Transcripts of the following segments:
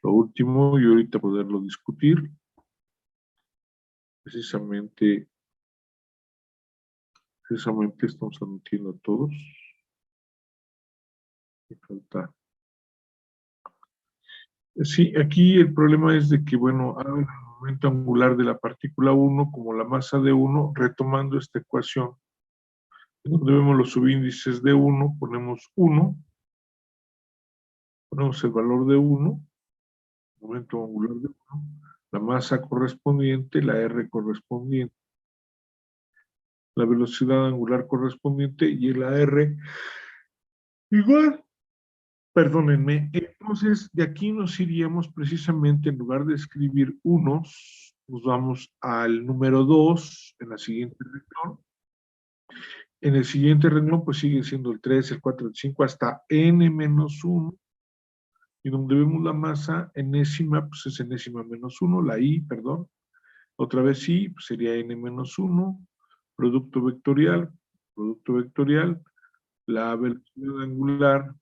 Lo último, y ahorita poderlo discutir, precisamente estamos admitiendo a todos. Me falta. Sí, aquí el problema es de que, bueno, ahora el momento angular de la partícula 1 como la masa de 1, retomando esta ecuación, donde vemos los subíndices de 1, ponemos 1, ponemos el valor de 1, momento angular de 1, la masa correspondiente, la R correspondiente, la velocidad angular correspondiente y la R igual. Perdónenme, entonces de aquí nos iríamos precisamente, en lugar de escribir unos, nos vamos al número 2 en la siguiente renglón. En el siguiente renglón pues sigue siendo el 3, el 4, el 5 hasta n menos 1. Y donde vemos la masa enésima, pues es enésima menos 1, la i, perdón. Otra vez i, pues sería n menos 1, producto vectorial, la velocidad angular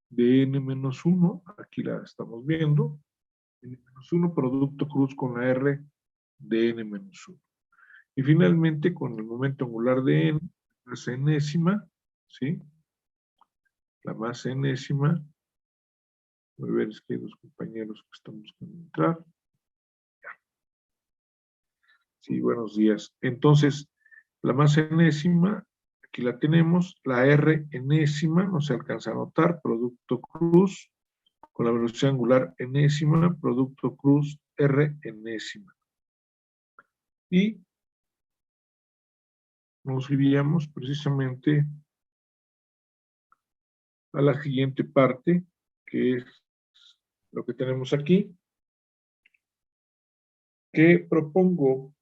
de n menos 1, aquí la estamos viendo, n menos 1, producto cruz con la r de n menos 1. Y finalmente, con el momento angular de n, masa enésima, ¿sí? La masa enésima, voy a ver, es que hay dos compañeros que están buscando entrar. Sí, buenos días. Entonces, la masa enésima, aquí la tenemos, la R enésima, no se alcanza a notar, producto cruz, con la velocidad angular enésima, producto cruz R enésima. Y nos iríamos precisamente a la siguiente parte, que es lo que tenemos aquí, que propongo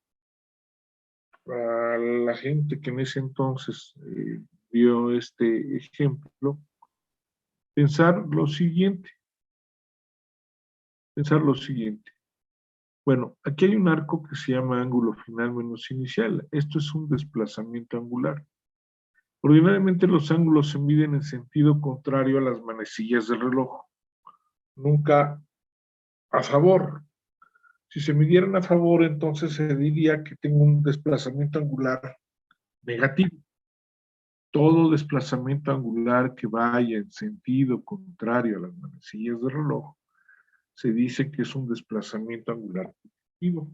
a la gente que en ese entonces vio este ejemplo, pensar lo siguiente. Bueno, aquí hay un arco que se llama ángulo final menos inicial. Esto es un desplazamiento angular. Ordinariamente los ángulos se miden en sentido contrario a las manecillas del reloj. Nunca a favor. Si se midieran a favor, entonces se diría que tengo un desplazamiento angular negativo. Todo desplazamiento angular que vaya en sentido contrario a las manecillas del reloj se dice que es un desplazamiento angular positivo.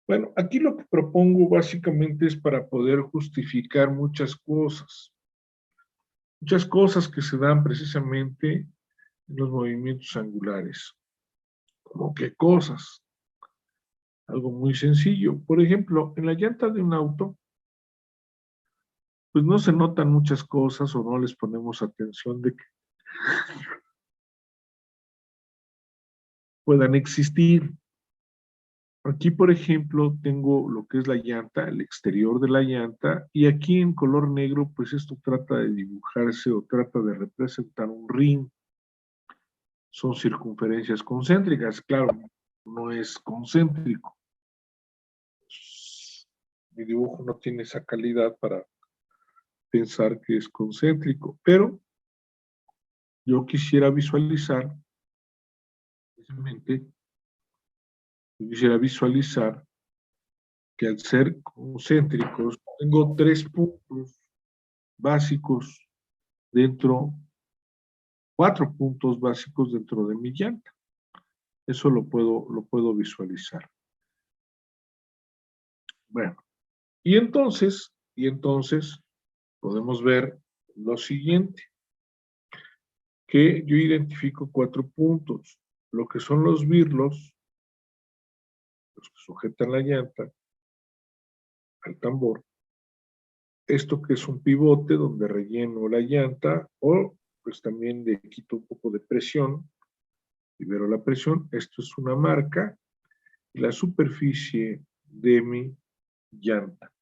Bueno, aquí lo que propongo básicamente es para poder justificar muchas cosas que se dan precisamente en los movimientos angulares. ¿Cómo qué cosas? Algo muy sencillo. Por ejemplo, en la llanta de un auto, pues no se notan muchas cosas o no les ponemos atención de que puedan existir. Aquí, por ejemplo, tengo lo que es la llanta, el exterior de la llanta, y aquí en color negro, pues esto trata de dibujarse o trata de representar un ring. Son circunferencias concéntricas, claro, no es concéntrico. Mi dibujo no tiene esa calidad para pensar que es concéntrico, pero yo quisiera visualizar, precisamente, que al ser concéntricos, tengo 3 puntos básicos dentro, 4 puntos básicos dentro de mi llanta. Eso lo puedo visualizar. Bueno, y entonces podemos ver lo siguiente, que yo identifico 4 puntos, lo que son los birlos, los que sujetan la llanta al tambor, esto que es un pivote donde relleno la llanta o pues también le quito un poco de presión, libero la presión, esto es una marca y la superficie de mi llanta.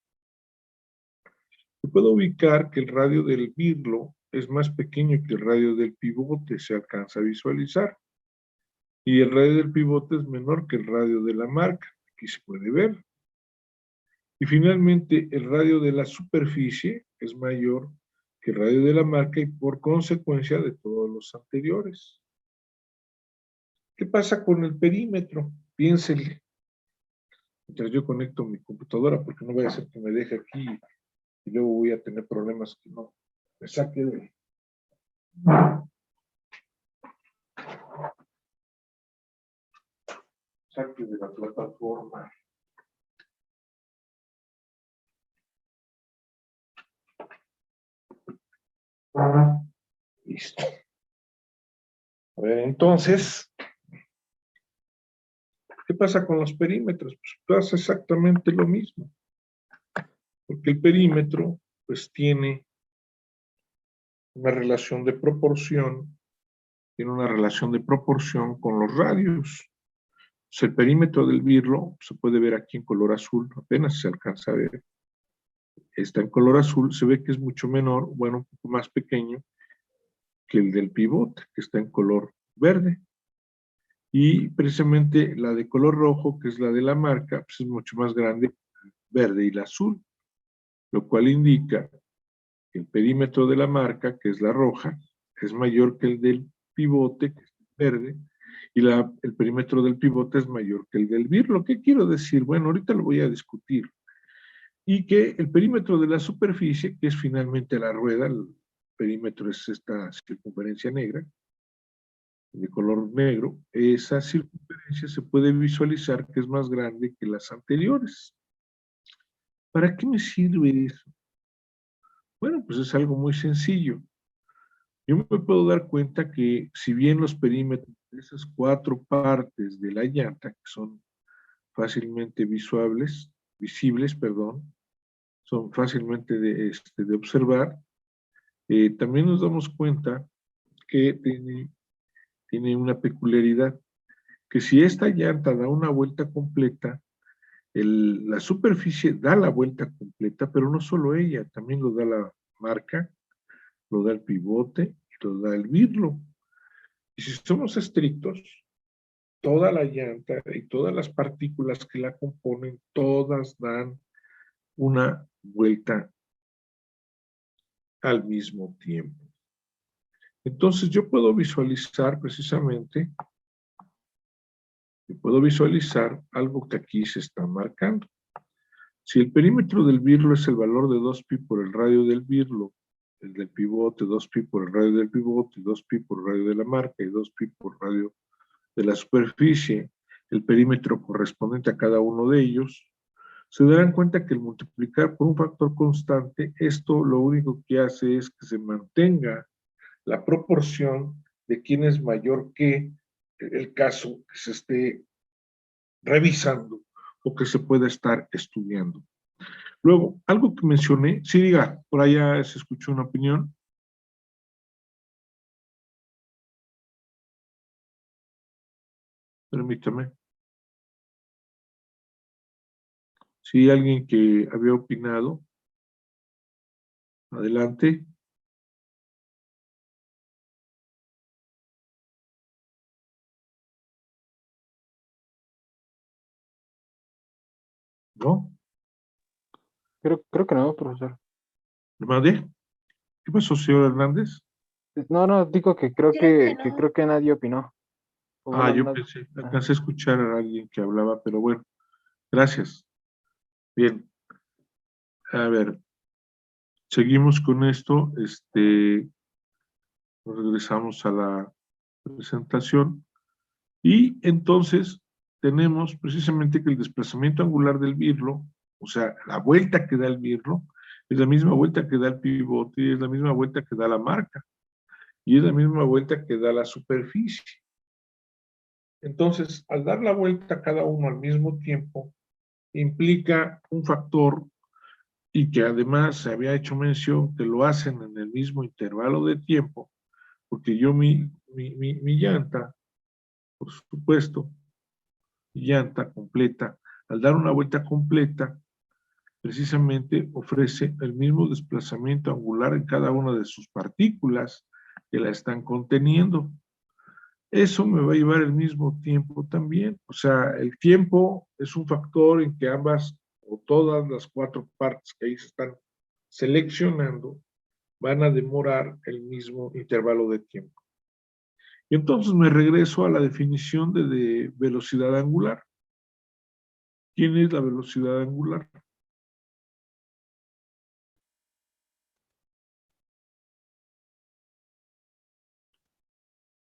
Se puede ubicar que el radio del birlo es más pequeño que el radio del pivote, se alcanza a visualizar. Y el radio del pivote es menor que el radio de la marca, aquí se puede ver. Y finalmente el radio de la superficie es mayor que el radio de la marca y por consecuencia de todos los anteriores. ¿Qué pasa con el perímetro? Piénsele. Mientras yo conecto mi computadora, porque no voy a hacer que me deje aquí y luego voy a tener problemas que no me saque de... Saque de la plataforma. Listo. A ver, entonces, ¿qué pasa con los perímetros? Pues pasa exactamente lo mismo. Porque el perímetro, pues tiene una relación de proporción, con los radios. Pues el perímetro del birlo se puede ver aquí en color azul, apenas se alcanza a ver. Está en color azul, se ve que es mucho menor, bueno, un poco más pequeño que el del pivote, que está en color verde. Y precisamente la de color rojo, que es la de la marca, pues es mucho más grande, verde y el azul, lo cual indica que el perímetro de la marca, que es la roja, es mayor que el del pivote, que es verde, y el perímetro del pivote es mayor que el del birlo. ¿Qué quiero decir? Bueno, ahorita lo voy a discutir. Y que el perímetro de la superficie, que es finalmente la rueda, el perímetro es esta circunferencia negra, de color negro, esa circunferencia se puede visualizar que es más grande que las anteriores. ¿Para qué me sirve eso? Bueno, pues es algo muy sencillo. Yo me puedo dar cuenta que si bien los perímetros de esas 4 partes de la llanta, que son fácilmente visibles, son fácilmente de observar, también nos damos cuenta que tiene una peculiaridad, que si esta llanta da una vuelta completa, la superficie da la vuelta completa, pero no solo ella, también lo da la marca, lo da el pivote y lo da el birlo. Y si somos estrictos, toda la llanta y todas las partículas que la componen, todas dan una vuelta al mismo tiempo. Entonces yo puedo visualizar precisamente, algo que aquí se está marcando. Si el perímetro del birlo es el valor de 2pi por el radio del birlo, el del pivote, 2pi por el radio del pivote, 2pi por el radio de la marca y 2pi por el radio de la superficie, el perímetro correspondiente a cada uno de ellos, se darán cuenta que el multiplicar por un factor constante, esto lo único que hace es que se mantenga la proporción de quién es mayor que el caso que se esté revisando o que se pueda estar estudiando. Luego, algo que mencioné, sí, diga, por allá se escuchó una opinión. Permítame. Sí, alguien que había opinado. Adelante. ¿No? Creo que no, profesor. ¿Mande? ¿Qué pasó, señor Hernández? No, digo que creo que nadie opinó. O Ah, bueno, yo pensé, ajá. alcancé a escuchar a alguien que hablaba, pero bueno, gracias. Bien, a ver, seguimos con esto, regresamos a la presentación, y entonces tenemos precisamente que el desplazamiento angular del birlo, o sea, la vuelta que da el birlo, es la misma vuelta que da el pivote, y es la misma vuelta que da la marca, y es la misma vuelta que da la superficie. Entonces, al dar la vuelta cada uno al mismo tiempo, implica un factor, y que además se había hecho mención que lo hacen en el mismo intervalo de tiempo, porque yo mi llanta, por supuesto, mi llanta completa, al dar una vuelta completa, precisamente ofrece el mismo desplazamiento angular en cada una de sus partículas que la están conteniendo. Eso me va a llevar el mismo tiempo también. O sea, el tiempo es un factor en que ambas o todas las 4 partes que ahí se están seleccionando van a demorar el mismo intervalo de tiempo. Y entonces me regreso a la definición de velocidad angular. ¿Quién es la velocidad angular?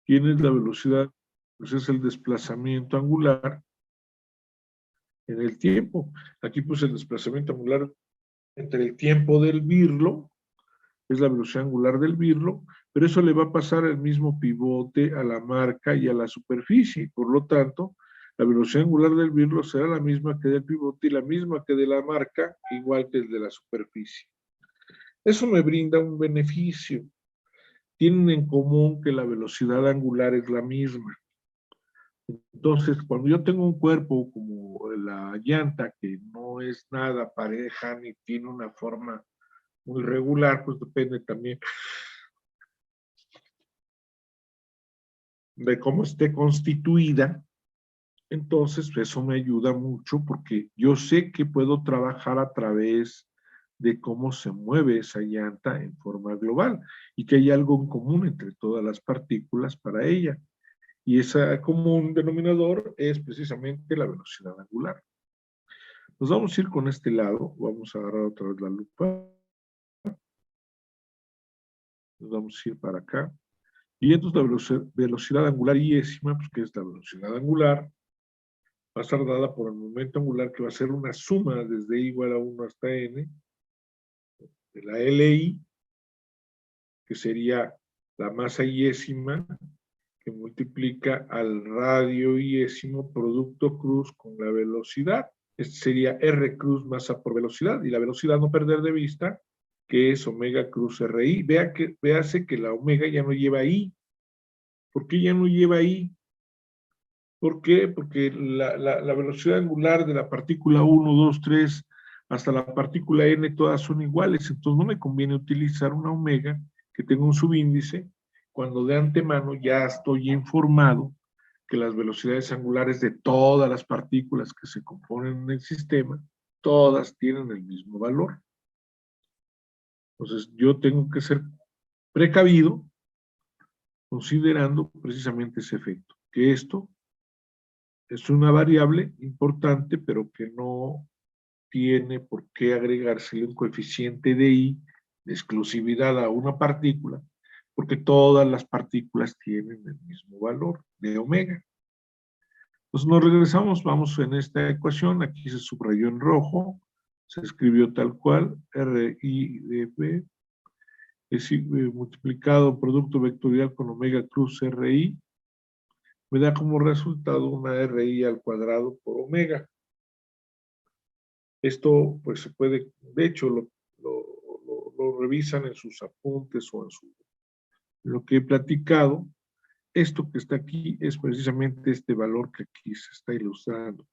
¿Quién es la velocidad? Pues es el desplazamiento angular en el tiempo. Aquí puse el desplazamiento angular entre el tiempo del birlo, es la velocidad angular del birlo, pero eso le va a pasar al mismo pivote, a la marca y a la superficie. Por lo tanto, la velocidad angular del birlo será la misma que del pivote y la misma que de la marca, igual que el de la superficie. Eso me brinda un beneficio. Tienen en común que la velocidad angular es la misma. Entonces, cuando yo tengo un cuerpo como la llanta, que no es nada pareja ni tiene una forma muy regular, pues depende también de cómo esté constituida. Entonces, eso me ayuda mucho porque yo sé que puedo trabajar a través de cómo se mueve esa llanta en forma global y que hay algo en común entre todas las partículas para ella. Y ese común denominador es precisamente la velocidad angular. Nos vamos a ir con este lado, vamos a agarrar otra vez la lupa. Nos vamos a ir para acá. Y entonces la velocidad angular iésima, pues que es la velocidad angular, va a estar dada por el momento angular, que va a ser una suma desde i igual a 1 hasta n, de la LI, que sería la masa iésima, que multiplica al radio iésimo producto cruz con la velocidad. Este sería R cruz masa por velocidad, y la velocidad no perder de vista, que es omega cruz RI. Véase que la omega ya no lleva I. ¿Por qué ya no lleva I? ¿Por qué? Porque la velocidad angular de la partícula 1, 2, 3 hasta la partícula n todas son iguales, entonces no me conviene utilizar una omega que tenga un subíndice cuando de antemano ya estoy informado que las velocidades angulares de todas las partículas que se componen en el sistema, todas tienen el mismo valor. Entonces yo tengo que ser precavido considerando precisamente ese efecto, que esto es una variable importante, pero que no tiene por qué agregársele un coeficiente de I de exclusividad a una partícula, porque todas las partículas tienen el mismo valor de omega. Entonces nos regresamos, vamos en esta ecuación, aquí se subrayó en rojo, se escribió tal cual, RI de B es multiplicado producto vectorial con omega cruz RI, me da como resultado una RI al cuadrado por omega. Esto pues se puede, de hecho lo revisan en sus apuntes o en lo que he platicado. Esto que está aquí es precisamente este valor que aquí se está ilustrando.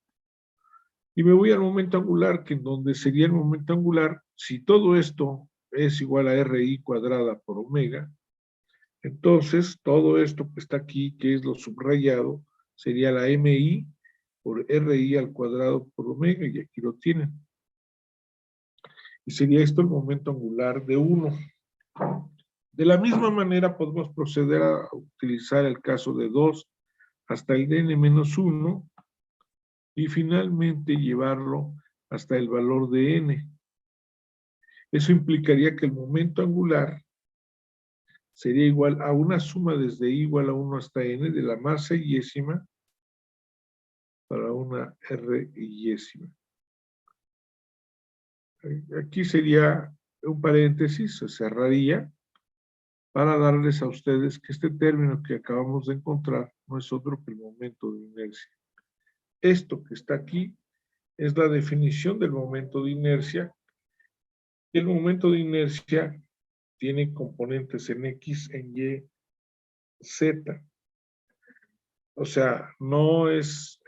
Y me voy al momento angular, que en donde sería el momento angular, si todo esto es igual a RI cuadrada por omega, entonces todo esto que está aquí, que es lo subrayado, sería la MI por RI al cuadrado por omega, y aquí lo tienen. Y sería esto el momento angular de 1. De la misma manera podemos proceder a utilizar el caso de 2 hasta el n-1 y finalmente llevarlo hasta el valor de n. Eso implicaría que el momento angular sería igual a una suma desde i igual a 1 hasta n de la masa iésima para una r iésima. Aquí sería un paréntesis, se cerraría para darles a ustedes que este término que acabamos de encontrar no es otro que el momento de inercia. Esto que está aquí es la definición del momento de inercia, y el momento de inercia tiene componentes en X, en Y, Z. O sea, no es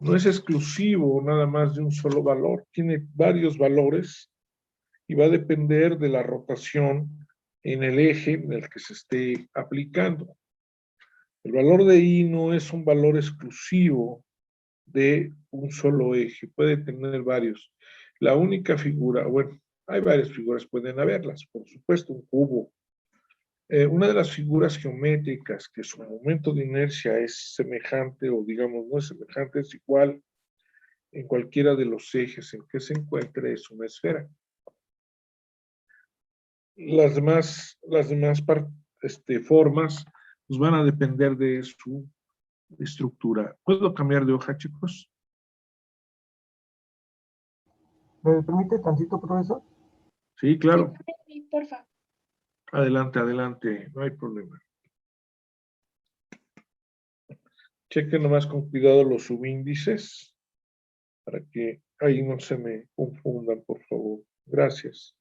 exclusivo nada más de un solo valor, tiene varios valores y va a depender de la rotación en el eje en el que se esté aplicando. El valor de I no es un valor exclusivo de un solo eje, puede tener varios. La única figura, bueno, hay varias figuras, pueden haberlas, por supuesto, un cubo Una de las figuras geométricas que su momento de inercia es semejante, o digamos no es semejante, es igual en cualquiera de los ejes en que se encuentre, es una esfera. Las demás formas pues van a depender de su estructura. ¿Puedo cambiar de hoja, chicos? ¿Me permite tantito, profesor? Sí, claro. Sí, porfa. Adelante, adelante, no hay problema. Chequen nomás con cuidado los subíndices para que ahí no se me confundan, por favor. Gracias.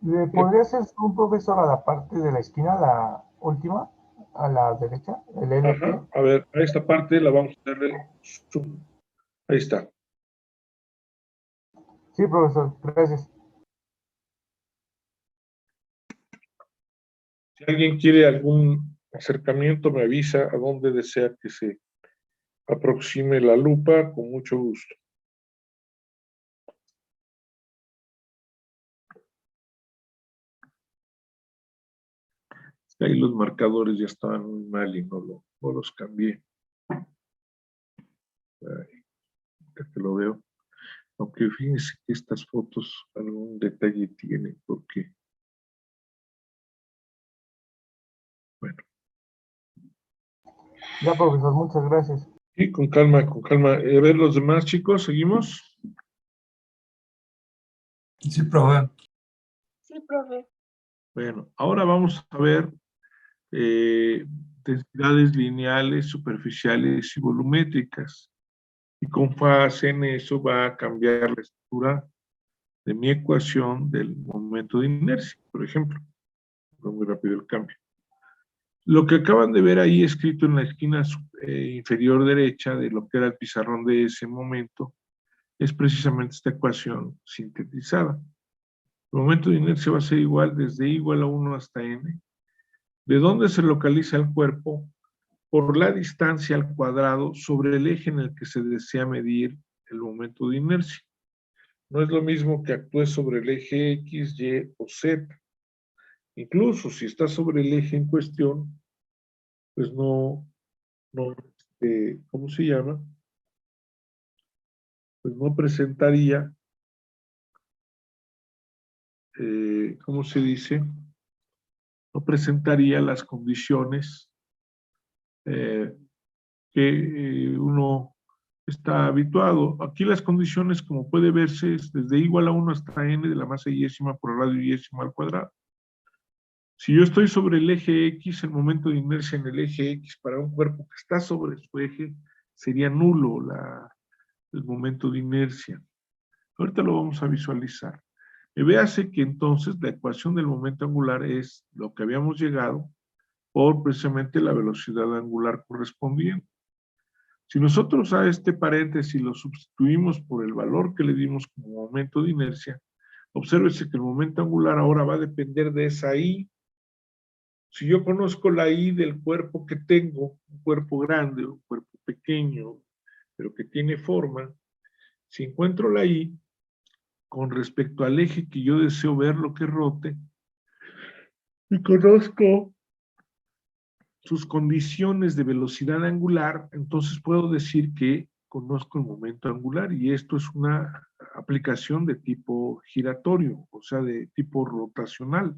¿Le podría hacer un profesor a la parte de la esquina, la última, a la derecha, el LT? Ajá, a ver, a esta parte la vamos a darle zoom. Ahí está. Sí, profesor, gracias. Si alguien quiere algún acercamiento, me avisa a dónde desea que se aproxime la lupa, con mucho gusto. Ahí los marcadores ya estaban muy mal y no los cambié. Ahí, ya que lo veo. Aunque fíjense que estas fotos algún detalle tienen, porque, bueno. Ya, profesor, muchas gracias. Sí, con calma, con calma. A ver, los demás chicos, ¿seguimos? Sí, profe. Sí, profe. Bueno, ahora vamos a ver densidades lineales, superficiales y volumétricas. Y con base en eso va a cambiar la estructura de mi ecuación del momento de inercia, por ejemplo. Fue muy rápido el cambio. Lo que acaban de ver ahí escrito en la esquina inferior derecha de lo que era el pizarrón de ese momento es precisamente esta ecuación sintetizada. El momento de inercia va a ser igual desde I igual a 1 hasta N. ¿De dónde se localiza el cuerpo? Por la distancia al cuadrado sobre el eje en el que se desea medir el momento de inercia. No es lo mismo que actúe sobre el eje X, Y o Z. Incluso si está sobre el eje en cuestión, pues ¿cómo se llama? Pues no presentaría, ¿cómo se dice? No presentaría las condiciones que uno está habituado. Aquí las condiciones, como puede verse, es desde igual a 1 hasta n de la masa yésima por el radio yésima al cuadrado. Si yo estoy sobre el eje X, el momento de inercia en el eje X para un cuerpo que está sobre su eje sería nulo el momento de inercia. Ahorita lo vamos a visualizar. Y véase que entonces la ecuación del momento angular es lo que habíamos llegado por precisamente la velocidad angular correspondiente. Si nosotros a este paréntesis lo sustituimos por el valor que le dimos como momento de inercia, obsérvese que el momento angular ahora va a depender de esa I. Si yo conozco la I del cuerpo que tengo, un cuerpo grande, un cuerpo pequeño, pero que tiene forma, si encuentro la I con respecto al eje que yo deseo ver lo que rote, y conozco sus condiciones de velocidad angular, entonces puedo decir que conozco el momento angular, y esto es una aplicación de tipo giratorio, o sea, de tipo rotacional.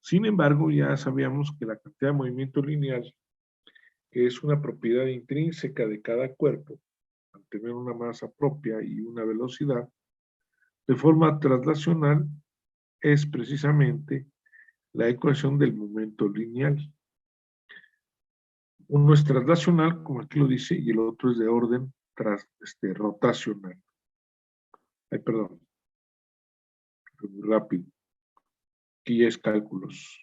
Sin embargo, ya sabíamos que la cantidad de movimiento lineal, que es una propiedad intrínseca de cada cuerpo, al tener una masa propia y una velocidad, de forma traslacional, es precisamente la ecuación del momento lineal. Uno es traslacional, como aquí lo dice, y el otro es de orden rotacional. Ay, perdón, muy rápido. Aquí ya es cálculos.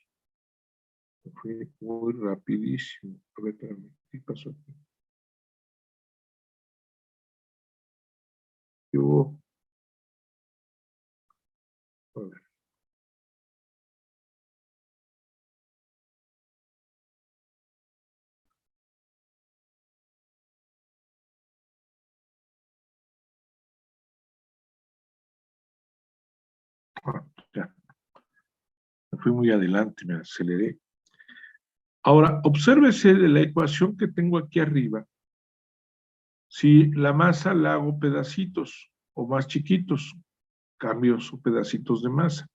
Fue muy rapidísimo. A ver, espérame, ¿qué pasó aquí? Yo, a ver. Ya. fui muy adelante, me aceleré. Ahora, obsérvese de la ecuación que tengo aquí arriba. Si la masa la hago pedacitos o más chiquitos, cambios o pedacitos de masa.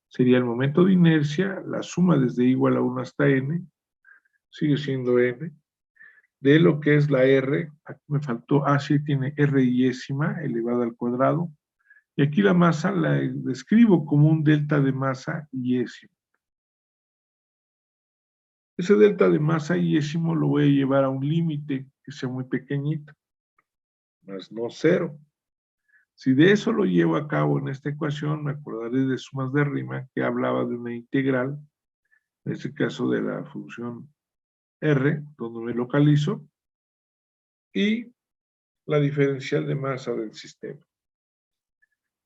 Sería el momento de inercia, la suma desde igual a 1 hasta n, sigue siendo n, de lo que es la r, aquí me faltó, sí, tiene r iésima elevada al cuadrado, y aquí la masa la describo como un delta de masa iésimo. Ese delta de masa iésimo lo voy a llevar a un límite que sea muy pequeñito, más no cero. Si de eso lo llevo a cabo en esta ecuación, me acordaré de sumas de Riemann que hablaba de una integral, en este caso de la función r, donde me localizo, y la diferencial de masa del sistema.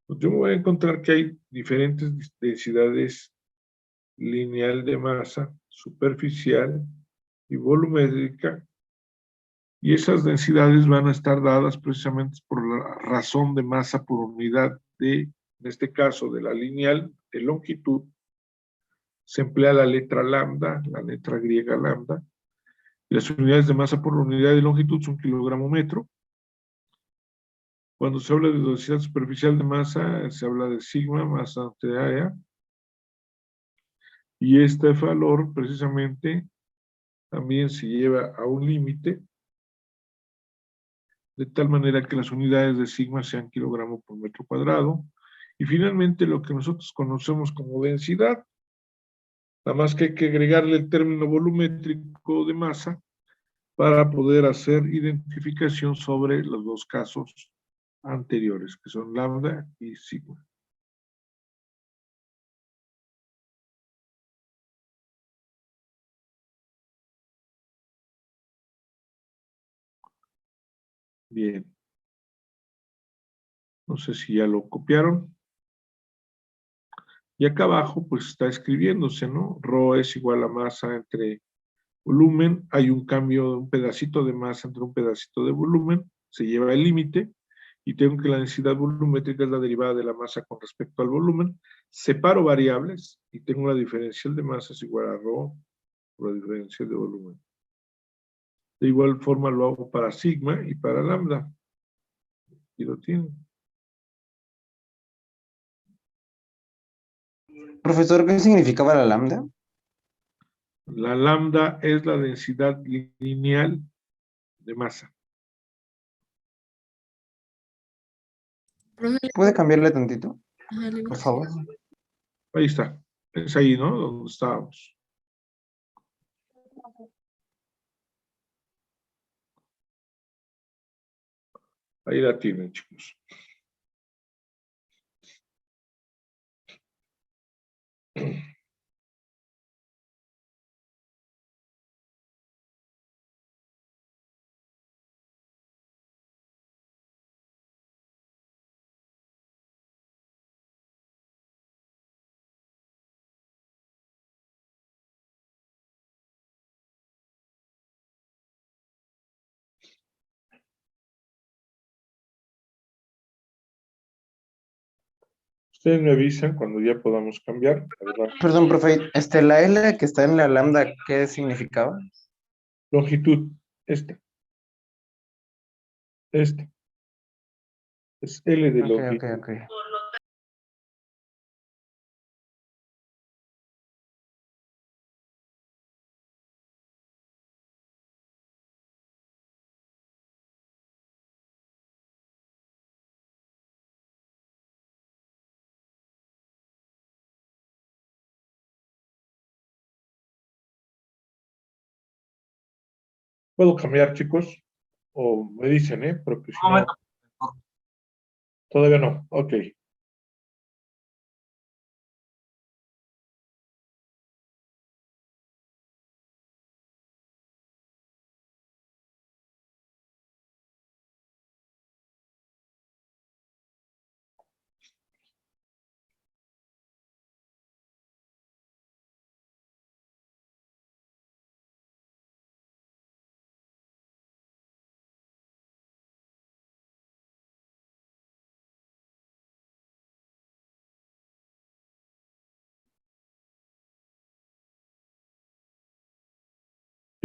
Pues yo me voy a encontrar que hay diferentes densidades lineal de masa, superficial y volumétrica, y esas densidades van a estar dadas precisamente por la razón de masa por unidad de, en este caso, de la lineal de longitud. Se emplea la letra lambda, la letra griega lambda, y las unidades de masa por unidad de longitud son kilogramo metro. Cuando se habla de densidad superficial de masa, se habla de sigma masa ante área, y este valor precisamente también se lleva a un límite, de tal manera que las unidades de sigma sean kilogramo por metro cuadrado, y finalmente lo que nosotros conocemos como densidad, nada más que hay que agregarle el término volumétrico de masa para poder hacer identificación sobre los dos casos anteriores, que son lambda y sigma. Bien. No sé si ya lo copiaron. Y acá abajo, pues está escribiéndose, ¿no? Rho es igual a masa entre volumen. Hay un cambio de un pedacito de masa entre un pedacito de volumen. Se lleva el límite. Y tengo que la densidad volumétrica es la derivada de la masa con respecto al volumen. Separo variables y tengo la diferencial de masa es igual a Rho por la diferencial de volumen. De igual forma lo hago para sigma y para lambda. Y lo tienen. Profesor, ¿qué significaba la lambda? La lambda es la densidad lineal de masa. Profe, ¿Puede cambiarle tantito, ajá, le digo. por favor? Ahí está. Es ahí, ¿no? Donde estábamos. Ahí la tienen, chicos. Ustedes me avisan cuando ya podamos cambiar. Adelante. Perdón, profe, la L que está en la lambda, ¿qué significaba? Longitud. Esta. Esta. Es L de Ok, ok, longitud. ok. ¿Puedo cambiar, chicos? O me dicen, porque si no, todavía no. Ok.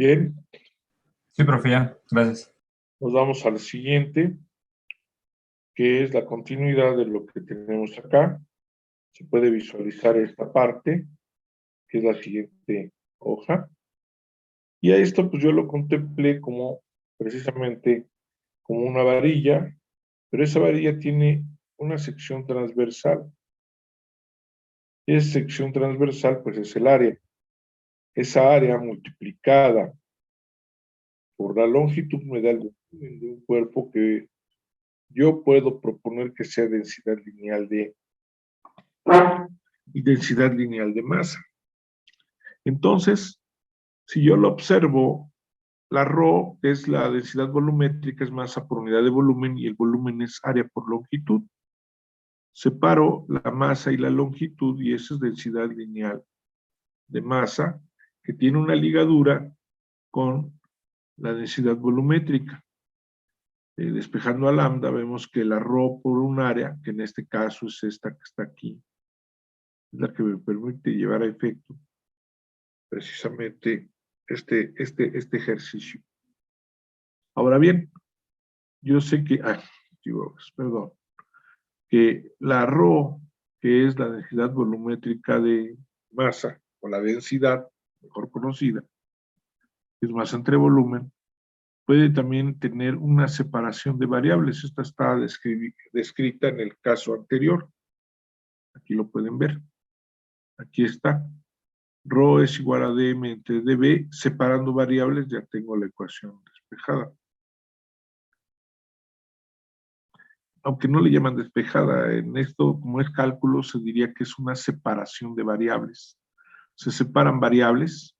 Bien, Sí, profe, ya. Gracias. nos vamos al siguiente, que es la continuidad de lo que tenemos acá. Se puede visualizar esta parte, que es la siguiente hoja. Y a esto pues yo lo contemplé como precisamente como una varilla, pero esa varilla tiene una sección transversal. Esa sección transversal pues es el área. Esa área multiplicada por la longitud me da el volumen de un cuerpo que yo puedo proponer que sea densidad lineal de masa. Entonces, si yo lo observo, la ρ, que es la densidad volumétrica, es masa por unidad de volumen y el volumen es área por longitud. Separo la masa y la longitud y esa es densidad lineal de masa que tiene una ligadura con la densidad volumétrica. Despejando a lambda, vemos que la ρ por un área, que en este caso es esta que está aquí, es la que me permite llevar a efecto precisamente este ejercicio. Ahora bien, yo sé que, perdón, que la ρ, que es la densidad volumétrica de masa, o la densidad, mejor conocida, que es masa entre volumen, puede también tener una separación de variables. Esta está descrita en el caso anterior. Aquí lo pueden ver. Aquí está. Rho es igual a dm entre db. Separando variables ya tengo la ecuación despejada. Aunque no le llaman despejada, en esto, como es cálculo, se diría que es una separación de variables. Se separan variables,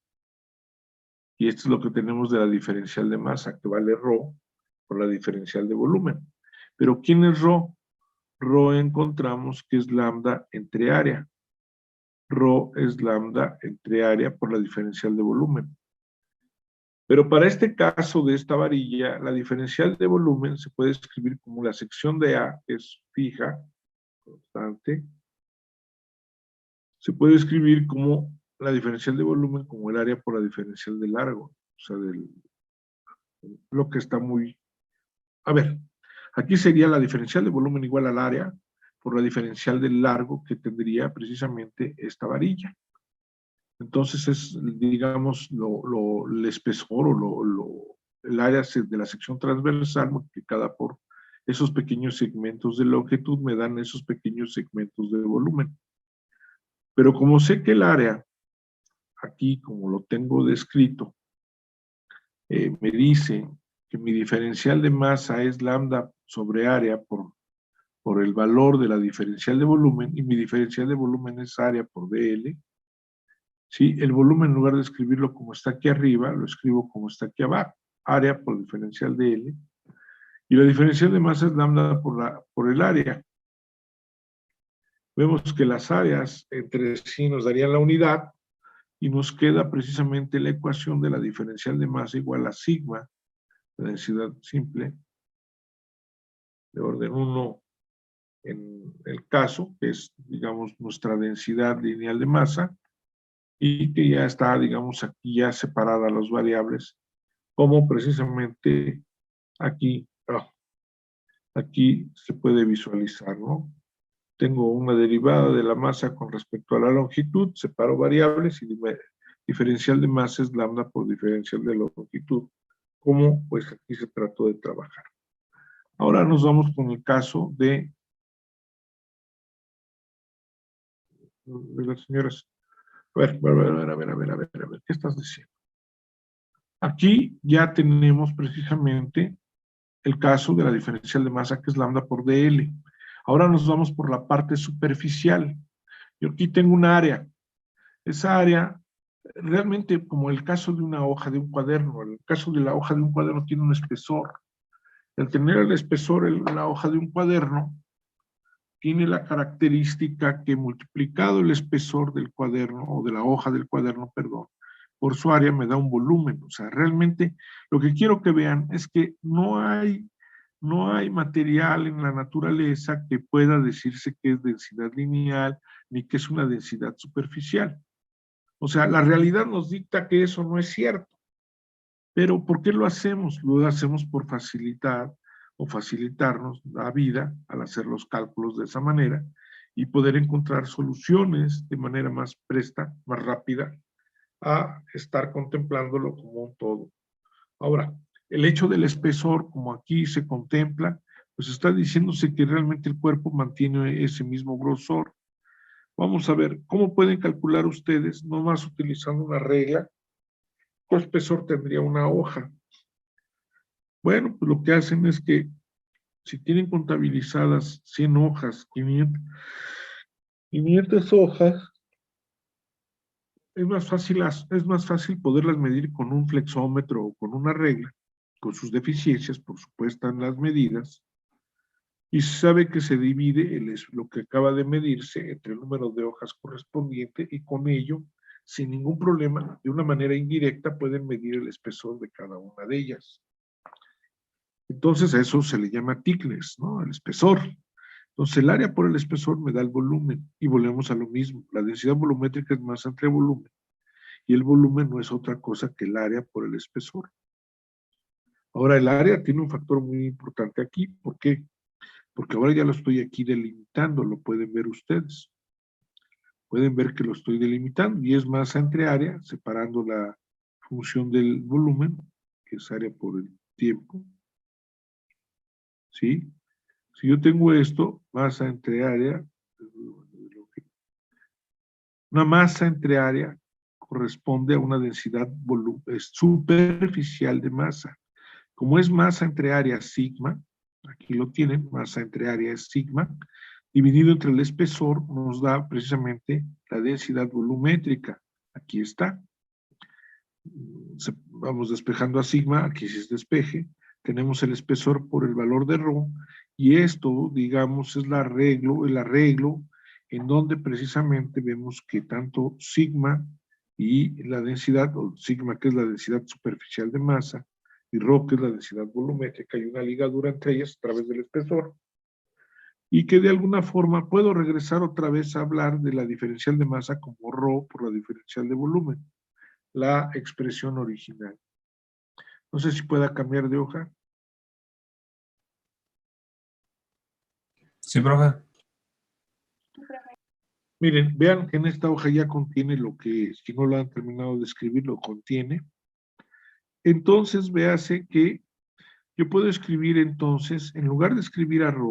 y esto es lo que tenemos de la diferencial de masa, que vale ρ por la diferencial de volumen. Pero ¿quién es ρ? Ρ encontramos que es lambda entre área. Ρ es lambda entre área por la diferencial de volumen. Pero para este caso de esta varilla, la diferencial de volumen se puede escribir como la sección de A, que es fija, constante. Se puede escribir como la diferencial de volumen como el área por la diferencial de largo. O sea, lo que está muy... A ver, aquí sería la diferencial de volumen igual al área por la diferencial del largo que tendría precisamente esta varilla. Entonces es, digamos, el espesor o el área de la sección transversal multiplicada por esos pequeños segmentos de longitud me dan esos pequeños segmentos de volumen. Pero como sé que el área, aquí como lo tengo descrito, me dice que mi diferencial de masa es lambda sobre área por el valor de la diferencial de volumen, y mi diferencial de volumen es área por dl. ¿Sí? El volumen, en lugar de escribirlo como está aquí arriba, lo escribo como está aquí abajo. Área por diferencial de L. Y la diferencial de masa es lambda por el área. Vemos que las áreas entre sí nos darían la unidad y nos queda precisamente la ecuación de la diferencial de masa igual a sigma, la densidad simple, de orden 1 en el caso, que es, digamos, nuestra densidad lineal de masa, y que ya está, digamos, aquí ya separada las variables, como precisamente aquí, aquí se puede visualizar, ¿no? Tengo una derivada de la masa con respecto a la longitud, separo variables y diferencial de masa es lambda por diferencial de longitud, como pues aquí se trató de trabajar. Ahora nos vamos con el caso de las señoras. A ver, ¿qué estás diciendo? Aquí ya tenemos precisamente el caso de la diferencial de masa, que es lambda por dl. Ahora nos vamos por la parte superficial. Yo aquí tengo un área. Esa área, realmente como el caso de una hoja de un cuaderno, el caso de la hoja de un cuaderno tiene un espesor. Al tener el espesor en la hoja de un cuaderno, tiene la característica que multiplicado el espesor del cuaderno, o de la hoja del cuaderno, perdón, por su área me da un volumen. O sea, realmente lo que quiero que vean es que no hay material en la naturaleza que pueda decirse que es densidad lineal, ni que es una densidad superficial. O sea, la realidad nos dicta que eso no es cierto. Pero ¿por qué lo hacemos? Lo hacemos por facilitar o facilitarnos la vida al hacer los cálculos de esa manera y poder encontrar soluciones de manera más presta, más rápida, a estar contemplándolo como un todo. Ahora, el hecho del espesor, como aquí se contempla, pues está diciéndose que realmente el cuerpo mantiene ese mismo grosor. Vamos a ver, ¿cómo pueden calcular ustedes, nomás utilizando una regla? ¿Qué espesor tendría una hoja? Bueno, pues lo que hacen es que si tienen contabilizadas 100 hojas, 500 hojas, es más fácil poderlas medir con un flexómetro o con una regla, con sus deficiencias, por supuesto, en las medidas, y se sabe que se divide lo que acaba de medirse entre el número de hojas correspondiente y con ello, sin ningún problema, de una manera indirecta, pueden medir el espesor de cada una de ellas. Entonces a eso se le llama thickness, ¿no? El espesor. Entonces el área por el espesor me da el volumen y volvemos a lo mismo. La densidad volumétrica es masa entre volumen y el volumen no es otra cosa que el área por el espesor. Ahora el área tiene un factor muy importante aquí. ¿Por qué? Porque ahora ya lo estoy aquí delimitando, lo pueden ver ustedes. Pueden ver que lo estoy delimitando y es masa entre área, separando la función del volumen, que es área por el tiempo. ¿Sí? Si yo tengo esto, masa entre área, una masa entre área corresponde a una densidad superficial de masa. Como es masa entre área sigma, aquí lo tienen, masa entre área es sigma, dividido entre el espesor nos da precisamente la densidad volumétrica. Aquí está. Vamos despejando a sigma, aquí sí es despeje. Tenemos el espesor por el valor de ρ, y esto, digamos, es el arreglo en donde precisamente vemos que tanto sigma y la densidad, o sigma que es la densidad superficial de masa, y ρ que es la densidad volumétrica, hay una ligadura entre ellas a través del espesor, y que de alguna forma puedo regresar otra vez a hablar de la diferencial de masa como ρ por la diferencial de volumen, la expresión original. No sé si pueda cambiar de hoja. Sí, profe. Miren, vean que en esta hoja ya contiene lo que, si no lo han terminado de escribir, lo contiene. Entonces, véase que yo puedo escribir entonces, en lugar de escribir a ρ,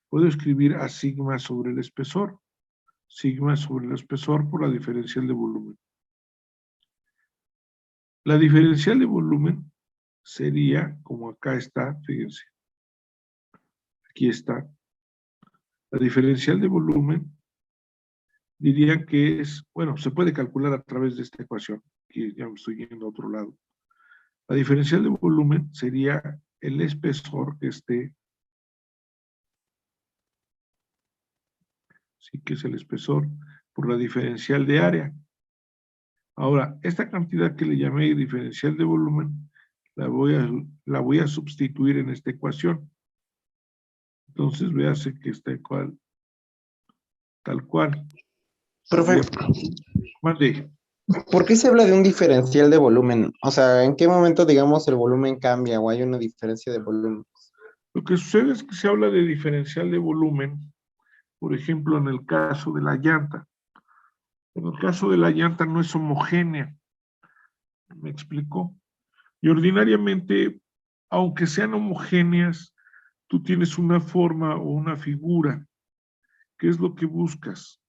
puedo escribir a sigma sobre el espesor. Sigma sobre el espesor por la diferencial de volumen. La diferencial de volumen sería, como acá está, fíjense. Aquí está. La diferencial de volumen dirían que es, bueno, se puede calcular a través de esta ecuación, que ya me estoy yendo a otro lado. La diferencial de volumen sería el espesor que esté, sí que es el espesor, por la diferencial de área. Ahora, esta cantidad que le llamé diferencial de volumen, la voy a sustituir en esta ecuación. Entonces, véase que está igual, tal cual. Profe, Mande. ¿por qué se habla de un diferencial de volumen? O sea, ¿en qué momento, digamos, el volumen cambia o hay una diferencia de volumen? Lo que sucede es que se habla de diferencial de volumen, por ejemplo, en el caso de la llanta. En el caso de la llanta no es homogénea. ¿Me explico? Y ordinariamente, aunque sean homogéneas, tú tienes una forma o una figura. ¿Qué es lo que buscas?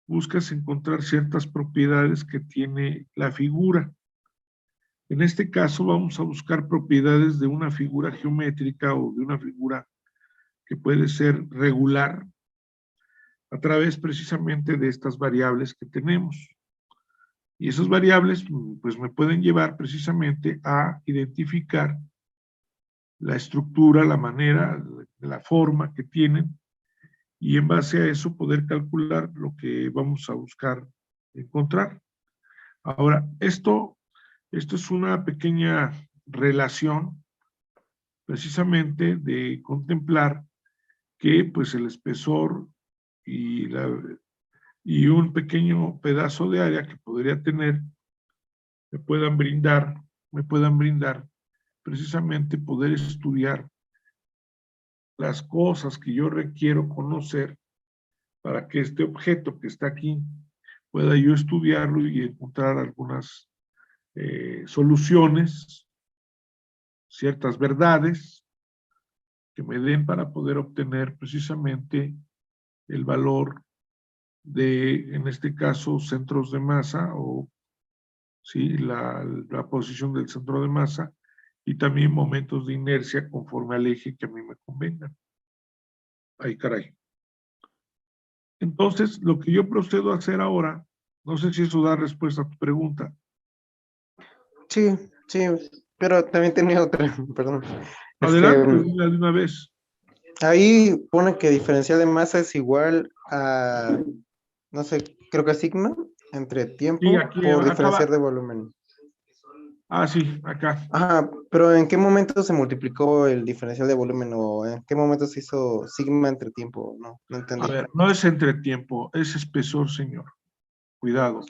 Buscas encontrar ciertas propiedades que tiene la figura. En este caso vamos a buscar propiedades de una figura geométrica o de una figura que puede ser regular a través precisamente de estas variables que tenemos. Y esas variables pues me pueden llevar precisamente a identificar la estructura, la manera, la forma que tienen, y en base a eso poder calcular lo que vamos a buscar encontrar. Ahora, esto es una pequeña relación precisamente de contemplar que pues el espesor y, y un pequeño pedazo de área que podría tener me puedan brindar me puedan brindar precisamente poder estudiar las cosas que yo requiero conocer para que este objeto que está aquí pueda yo estudiarlo y encontrar algunas soluciones, ciertas verdades que me den para poder obtener precisamente el valor de, en este caso, centros de masa o ¿sí? la posición del centro de masa y también momentos de inercia conforme al eje que a mí me convenga. Ay, caray. Entonces, lo que yo procedo a hacer ahora, no sé si eso da respuesta a tu pregunta. Sí, sí, pero también tenía otra, perdón. Adelante, dila de una vez. Ahí pone que diferencial de masa es igual a, no sé, creo que sigma entre tiempo Sí, aquí por diferencial acaba. de volumen. Ah, sí, acá. Ajá, pero ¿en qué momento se multiplicó el diferencial de volumen o en qué momento se hizo sigma entre tiempo? No, no A entendí. ver, no es entre tiempo, es espesor, señor. Cuidado.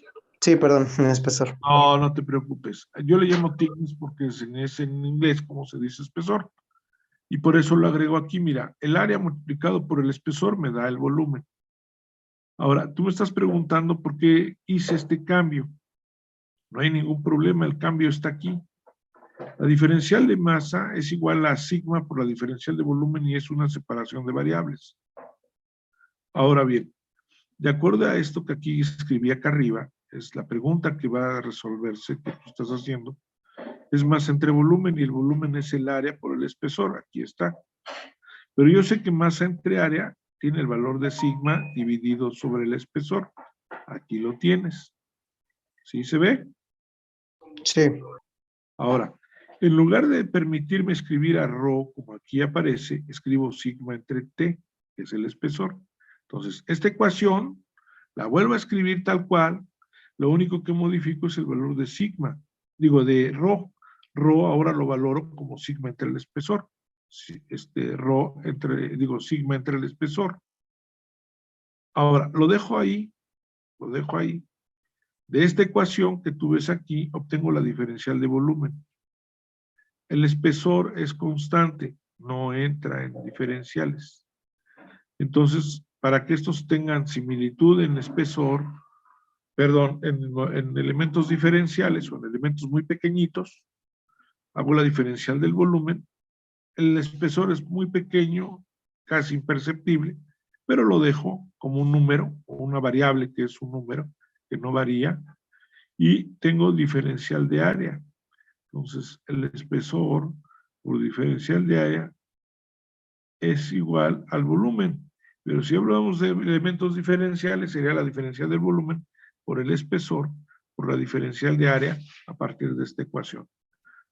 Sí, perdón, espesor. No, no te preocupes. Yo le llamo thickness porque es en inglés como se dice espesor. Y por eso lo agrego aquí. Mira, el área multiplicado por el espesor me da el volumen. Ahora, tú me estás preguntando por qué hice este cambio. No hay ningún problema, el cambio está aquí. La diferencial de masa es igual a sigma por la diferencial de volumen y es una separación de variables. Ahora bien, de acuerdo a esto que aquí escribí acá arriba, es la pregunta que va a resolverse, que tú estás haciendo, es masa entre volumen y el volumen es el área por el espesor, aquí está. Pero yo sé que masa entre área tiene el valor de sigma dividido sobre el espesor. Aquí lo tienes. ¿Sí se ve? Sí, Ahora, en lugar de permitirme escribir a ρ, como aquí aparece, escribo sigma entre t, que es el espesor. Entonces, esta ecuación la vuelvo a escribir tal cual, lo único que modifico es el valor de sigma, digo, de ρ. ρ ahora lo valoro como sigma entre el espesor. Sigma entre el espesor. Ahora, lo dejo ahí. De esta ecuación que tú ves aquí, obtengo la diferencial de volumen. El espesor es constante, no entra en diferenciales. Entonces, para que estos tengan similitud en espesor, perdón, en elementos diferenciales o en elementos muy pequeñitos, hago la diferencial del volumen. El espesor es muy pequeño, casi imperceptible, pero lo dejo como un número o una variable que es un número que no varía y tengo diferencial de área. Entonces, el espesor por diferencial de área es igual al volumen. Pero si hablamos de elementos diferenciales, sería la diferencial del volumen por el espesor por la diferencial de área a partir de esta ecuación.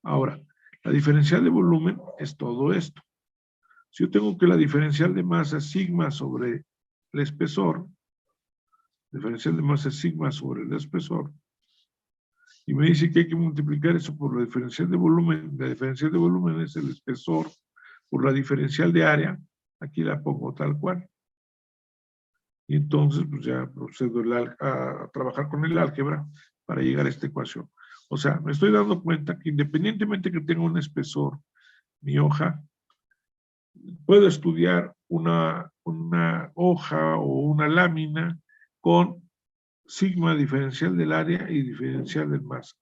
Ahora, la diferencial de volumen es todo esto. Si yo tengo que la diferencial de masa es sigma sobre el espesor, diferencial de masa es sigma sobre el espesor, y me dice que hay que multiplicar eso por la diferencial de volumen. La diferencial de volumen es el espesor por la diferencial de área. Aquí la pongo tal cual. Y entonces, pues ya procedo a trabajar con el álgebra para llegar a esta ecuación. O sea, me estoy dando cuenta que independientemente que tenga un espesor, mi hoja, puedo estudiar una hoja o una lámina con sigma diferencial del área y diferencial del masa.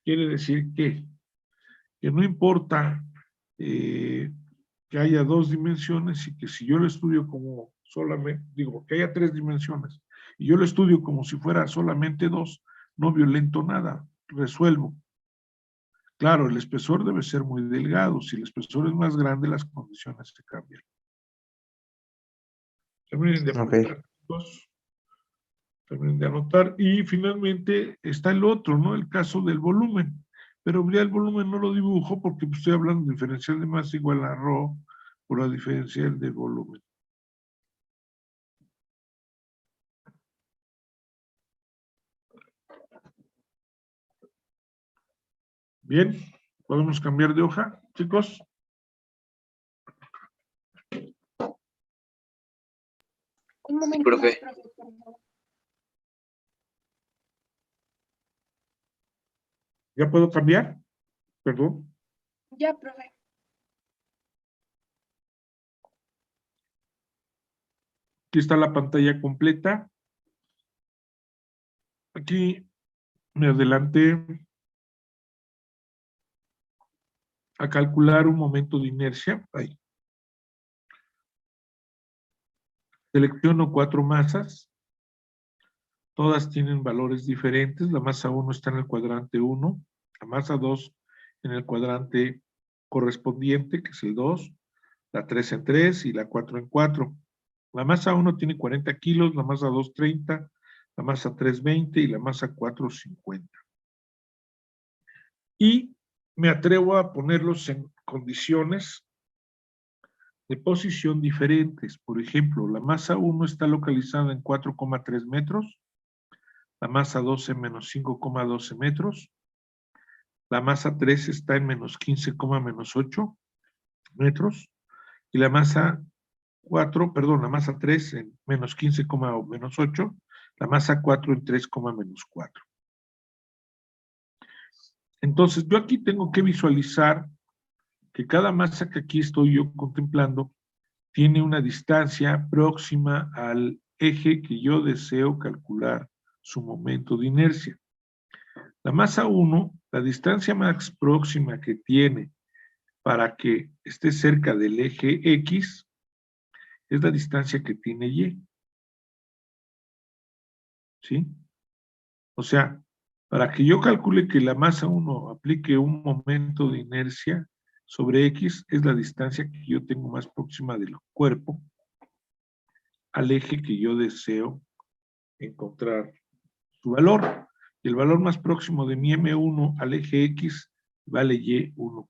Quiere decir que no importa que haya dos dimensiones y que si yo lo estudio como solamente, digo, que haya tres dimensiones y yo lo estudio como si fuera solamente dos, no violento nada, resuelvo. Claro, el espesor debe ser muy delgado, si el espesor es más grande, las condiciones se cambian. Terminen de ok. apuntar, chicos. Terminen de anotar. Y finalmente está el otro, ¿no? El caso del volumen. Pero ya el volumen no lo dibujo porque estoy hablando de diferencial de masa igual a ρ por la diferencial del volumen. Bien, podemos cambiar de hoja, chicos. Un momento, Profe. profe, por favor. ¿Ya puedo cambiar? Perdón. Ya, profe. Aquí está la pantalla completa. Aquí me adelanté a calcular un momento de inercia. Ahí. Selecciono 4 masas. Todas tienen valores diferentes. La masa 1 está en el cuadrante 1. La masa 2 en el cuadrante correspondiente, que es el 2. La 3 en 3 y la 4 en 4. La masa 1 tiene 40 kilos, la masa 2 30, la masa 3 20 y la masa 4 50. Y me atrevo a ponerlos en condiciones de posición diferentes. Por ejemplo, la masa 1 está localizada en 4,3 metros, la masa 2 en menos 5,12 metros, la masa 3 está en menos 15,8 metros, y la masa 4, perdón, la masa 3 en menos 15,8, la masa 4 en 3,4. Entonces, yo aquí tengo que visualizar que cada masa que aquí estoy yo contemplando tiene una distancia próxima al eje que yo deseo calcular su momento de inercia. La masa 1, la distancia más próxima que tiene para que esté cerca del eje X, es la distancia que tiene Y. ¿Sí? O sea, para que yo calcule que la masa 1 aplique un momento de inercia sobre X, es la distancia que yo tengo más próxima del cuerpo al eje que yo deseo encontrar su valor. Y el valor más próximo de mi M1 al eje X vale Y1.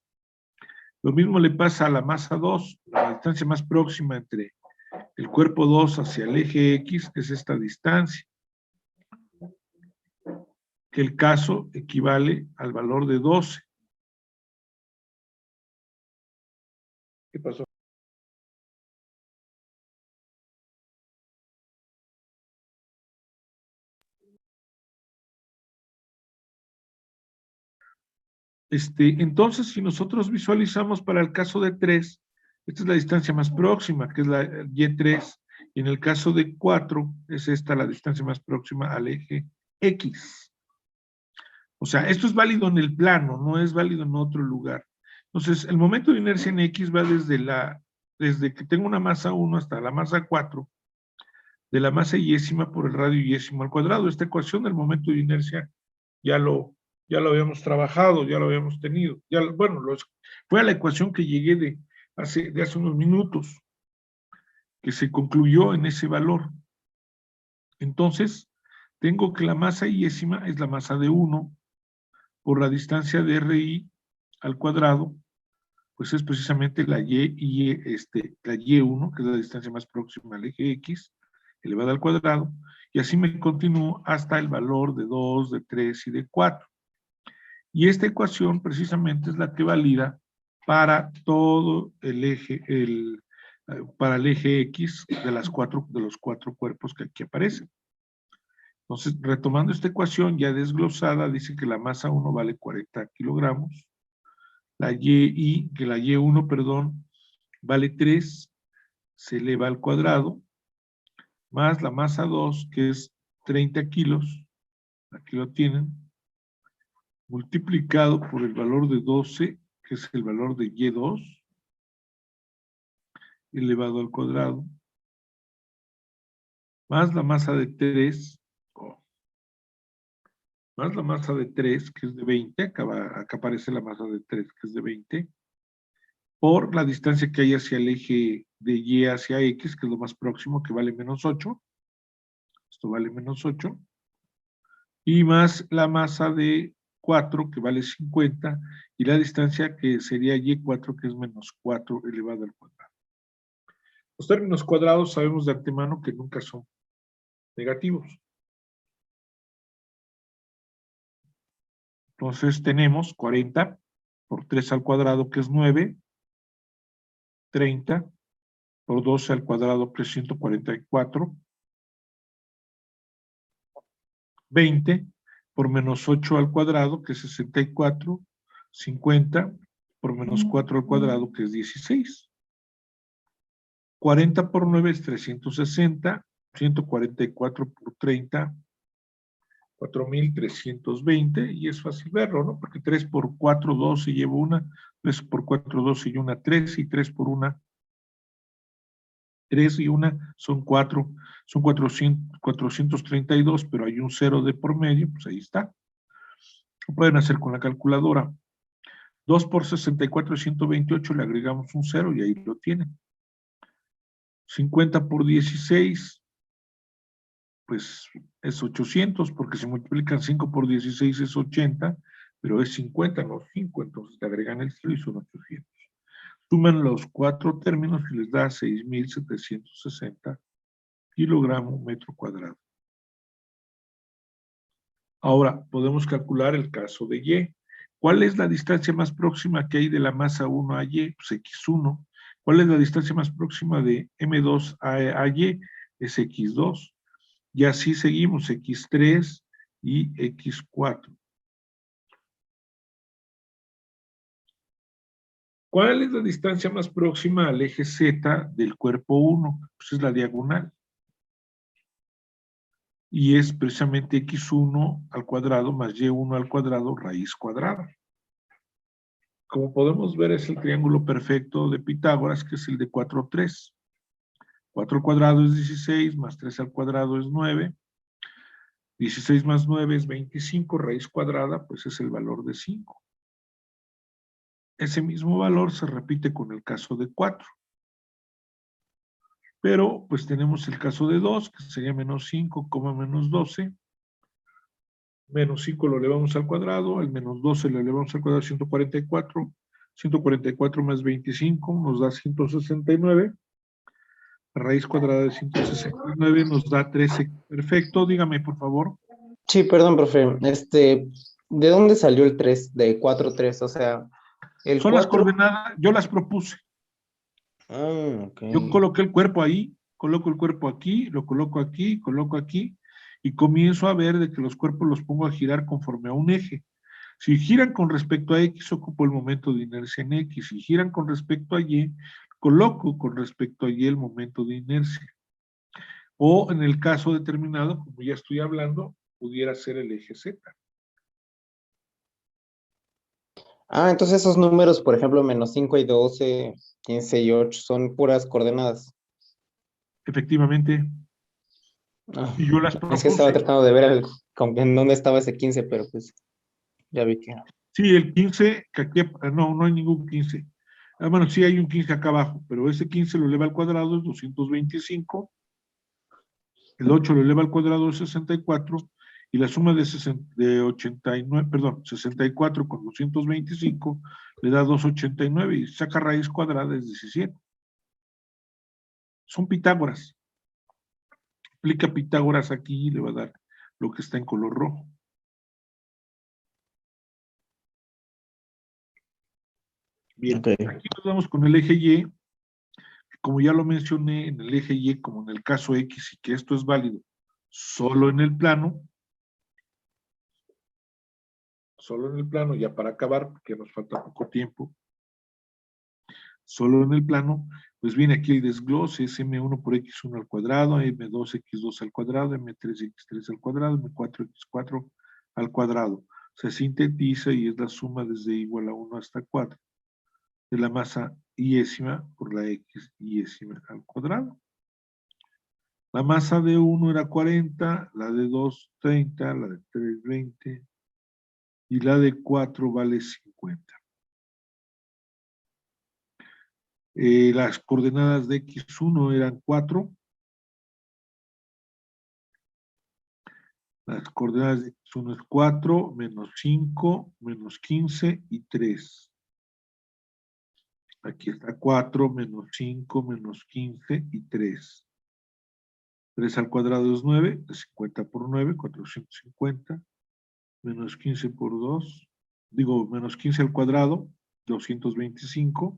Lo mismo le pasa a la masa 2, la distancia más próxima entre el cuerpo 2 hacia el eje X es esta distancia, que el caso equivale al valor de 12. ¿Qué pasó? Entonces, si nosotros visualizamos para el caso de 3, esta es la distancia más próxima, que es la Y3, y en el caso de 4, es esta la distancia más próxima al eje X. O sea, esto es válido en el plano, no es válido en otro lugar. Entonces, el momento de inercia en X va desde que tengo una masa 1 hasta la masa 4, de la masa yésima por el radio yésimo al cuadrado. Esta ecuación del momento de inercia ya lo habíamos trabajado, ya lo habíamos tenido. Fue a la ecuación que llegué de hace unos minutos, que se concluyó en ese valor. Entonces, tengo que la masa yésima es la masa de 1 por la distancia de RI al cuadrado, pues es precisamente la la Y1, que es la distancia más próxima al eje X, elevada al cuadrado, y así me continúo hasta el valor de 2, de 3 y de 4. Y esta ecuación precisamente es la que valida para todo el eje, para el eje X de los cuatro cuerpos que aquí aparecen. Entonces, retomando esta ecuación ya desglosada, dice que la masa 1 vale 40 kilogramos, que la Y1, perdón, vale 3, se eleva al cuadrado, más la masa 2, que es 30 kilos, aquí lo tienen, multiplicado por el valor de 12, que es el valor de Y2, elevado al cuadrado, más la masa de 3, más la masa de 3, que es de 20, acá aparece la masa de 3, que es de 20, por la distancia que hay hacia el eje de Y hacia X, que es lo más próximo, que vale menos 8, esto vale menos 8, y más la masa de 4, que vale 50, y la distancia que sería Y4, que es menos 4 elevado al cuadrado. Los términos cuadrados sabemos de antemano que nunca son negativos. Entonces tenemos 40 por 3 al cuadrado, que es 9, 30 por 12 al cuadrado, que es 144, 20 por menos 8 al cuadrado, que es 64, 50 por menos 4 al cuadrado, que es 16. 40 por 9 es 360, 144 por 30, 4,320, y es fácil verlo, ¿no? Porque 3 por 4, 12, llevo una, 3 por 4, 12 y una, 3, y 3 por una, 3 y una, son 4, son 432, pero hay un 0 de por medio, pues ahí está. Lo pueden hacer con la calculadora. 2 por 64 es 128, le agregamos un 0 y ahí lo tienen. 50 por 16, pues es 800, porque se multiplican 5 por 16 es 80, pero es 50, no 5, entonces le agregan el 0 y son 800. Suman los 4 términos y les da 6,760 kilogramos metro cuadrado. Ahora, podemos calcular el caso de Y. ¿Cuál es la distancia más próxima que hay de la masa 1 a Y? Pues X1. ¿Cuál es la distancia más próxima de M2 a Y? Es X2. Y así seguimos, X3 y X4. ¿Cuál es la distancia más próxima al eje Z del cuerpo 1? Pues es la diagonal. Y es precisamente X1 al cuadrado más Y1 al cuadrado raíz cuadrada. Como podemos ver, es el triángulo perfecto de Pitágoras, que es el de 4, 3. 4 al cuadrado es 16, más 3 al cuadrado es 9. 16 más 9 es 25, raíz cuadrada, pues es el valor de 5. Ese mismo valor se repite con el caso de 4. Pero, pues tenemos el caso de 2, que sería menos 5, menos 12. Menos 5 lo elevamos al cuadrado, el menos 12 lo elevamos al cuadrado, 144. 144 más 25 nos da 169. La raíz cuadrada de 169 nos da 13. Perfecto, dígame, por favor. Sí, perdón, profe. ¿De dónde salió el 3? De 4, 3, o sea, el Son las 4. coordenadas, yo las propuse. Ah, ok. Yo coloqué el cuerpo ahí, coloco el cuerpo aquí, lo coloco aquí, coloco aquí, y comienzo a ver de que los cuerpos los pongo a girar conforme a un eje. Si giran con respecto a X, ocupo el momento de inercia en X. Si giran con respecto a Y, coloco con respecto a Y el momento de inercia. O en el caso determinado, como ya estoy hablando, pudiera ser el eje Z. Ah, entonces esos números, por ejemplo, menos 5 y 12, 15 y 8, son puras coordenadas. Efectivamente, Ah, y yo las es que estaba propuse. tratando de ver en dónde estaba ese 15, pero pues ya vi que... Sí, el 15, que aquí, no hay ningún 15. Ah, bueno, sí hay un 15 acá abajo, pero ese 15 lo eleva al cuadrado es 225. El 8 lo eleva al cuadrado es 64. Y la suma de 64 con 225 le da 289 y saca raíz cuadrada es 17. Son Pitágoras. Aplica Pitágoras aquí y le va a dar lo que está en color rojo. Bien, Ok. aquí nos vamos con el eje Y. Como ya lo mencioné, en el eje Y, como en el caso X, y que esto es válido solo en el plano, ya para acabar, porque nos falta poco tiempo, solo en el plano, pues viene aquí el desglose, es M1 por X1 al cuadrado, M2 X2 al cuadrado, M3 X3 al cuadrado, M4 X4 al cuadrado. Se sintetiza y es la suma desde igual a 1 hasta 4 de la masa iésima por la X iésima al cuadrado. La masa de 1 era 40, la de 2, 30, la de 3, 20, y la de 4 vale 50. Las coordenadas de X1 eran 4. Las coordenadas de X1 es 4, menos 5, menos 15 y 3. Aquí está 4, menos 5, menos 15 y 3. 3 al cuadrado es 9, 50 por 9, 450. Menos 15 por 2, menos 15 al cuadrado, 225,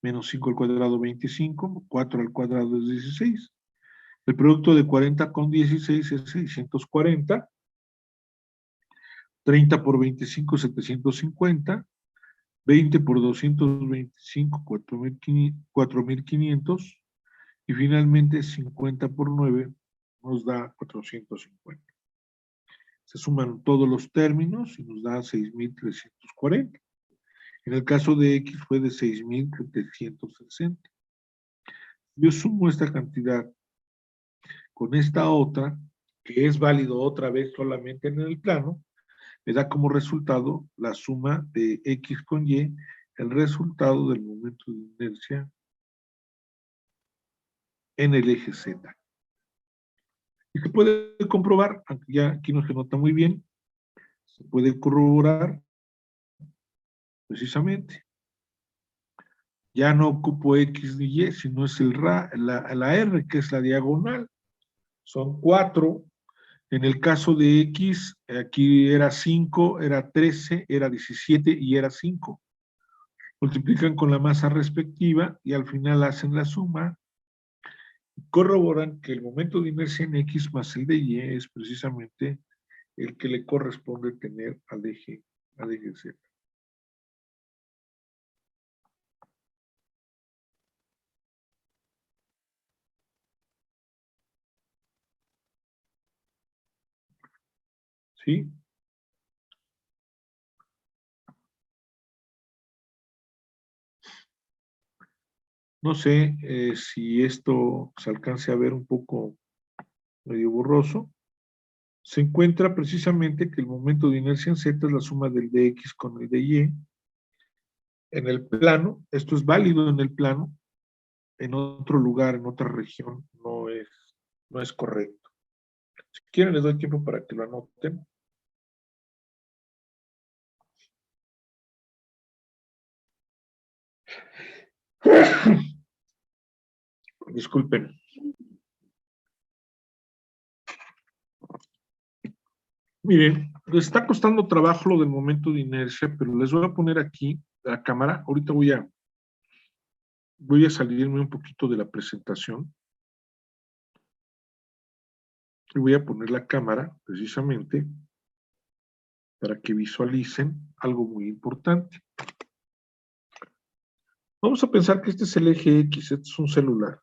menos 5 al cuadrado, 25, 4 al cuadrado es 16. El producto de 40 con 16 es 640, 30 por 25, 750, 20 por 225, 4.500. Y finalmente 50 por 9 nos da 450. Se suman todos los términos y nos da 6.340. En el caso de X fue de 6.760. Yo sumo esta cantidad con esta otra, que es válido otra vez solamente en el plano, me da como resultado la suma de X con Y, el resultado del momento de inercia en el eje Z. Y se puede comprobar, aunque ya aquí no se nota muy bien, se puede corroborar precisamente. Ya no ocupo X ni Y, sino es la R, que es la diagonal. Son 4. En el caso de X, aquí era 5, era 13, era 17 y era 5. Multiplican con la masa respectiva y al final hacen la suma. Corroboran que el momento de inercia en X más el de Y es precisamente el que le corresponde tener al eje Z. ¿Sí? No sé si esto se alcance a ver un poco medio borroso. Se encuentra precisamente que el momento de inercia en Z es la suma del de X con el de Y. En el plano, esto es válido en el plano, en otro lugar, en otra región, no es correcto. Si quieren les doy tiempo para que lo anoten. Disculpen. Miren, les está costando trabajo lo del momento de inercia, pero les voy a poner aquí la cámara. Ahorita voy a salirme un poquito de la presentación. Y voy a poner la cámara, precisamente, para que visualicen algo muy importante. Vamos a pensar que este es el eje X, este es un celular.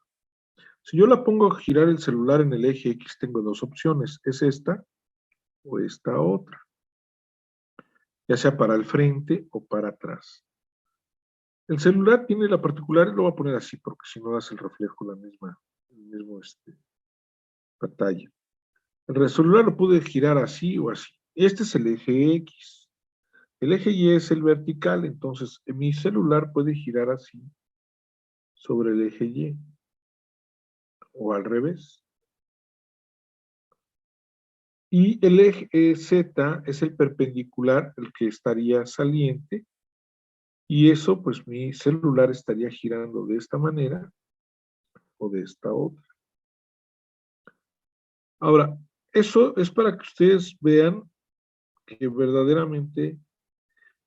Si yo la pongo a girar el celular en el eje X, tengo dos opciones, es esta o esta otra, ya sea para el frente o para atrás. El celular tiene la particular, lo voy a poner así porque si no hace el reflejo la misma pantalla. El celular lo puede girar así o así. Este es el eje X. El eje Y es el vertical, entonces mi celular puede girar así sobre el eje Y o al revés. Y el eje Z es el perpendicular, el que estaría saliente, y eso, pues mi celular estaría girando de esta manera o de esta otra. Ahora, eso es para que ustedes vean que verdaderamente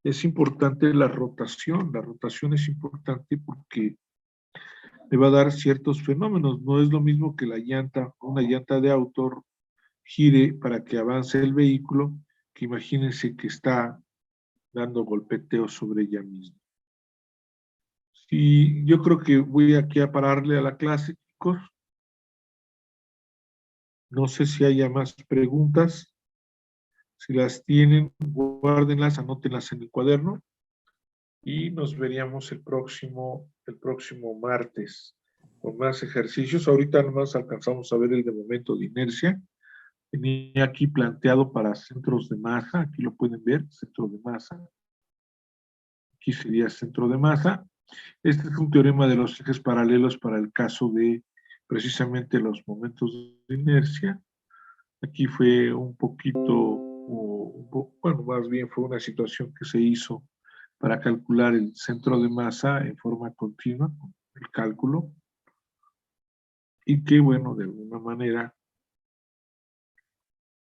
es importante la rotación. La rotación es importante porque le va a dar ciertos fenómenos. No es lo mismo que una llanta de auto gire para que avance el vehículo, que imagínense que está dando golpeteos sobre ella misma. Y yo creo que voy aquí a pararle a la clase, chicos. No sé si haya más preguntas. Si las tienen, guárdenlas, anótenlas en el cuaderno. Y nos veríamos el próximo martes con más ejercicios. Ahorita nomás alcanzamos a ver el de momento de inercia. Tenía aquí planteado para centros de masa. Aquí lo pueden ver, centro de masa. Aquí sería centro de masa. Este es un teorema de los ejes paralelos para el caso de precisamente los momentos de inercia. Aquí fue un poquito, bueno, más bien fue una situación que se hizo para calcular el centro de masa en forma continua, con el cálculo, y que, bueno, de alguna manera,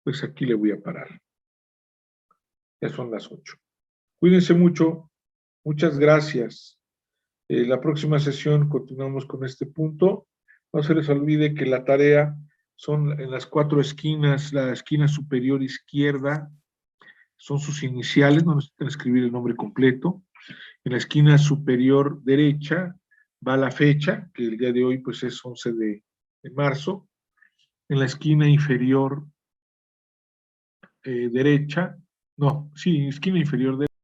pues aquí le voy a parar. Ya son las 8. Cuídense mucho. Muchas gracias. La próxima sesión continuamos con este punto. No se les olvide que la tarea son en las 4 esquinas, la esquina superior izquierda, son sus iniciales, no necesitan escribir el nombre completo. En la esquina superior derecha va la fecha, que el día de hoy pues es 11 de marzo. En la esquina inferior derecha, no, sí, esquina inferior derecha,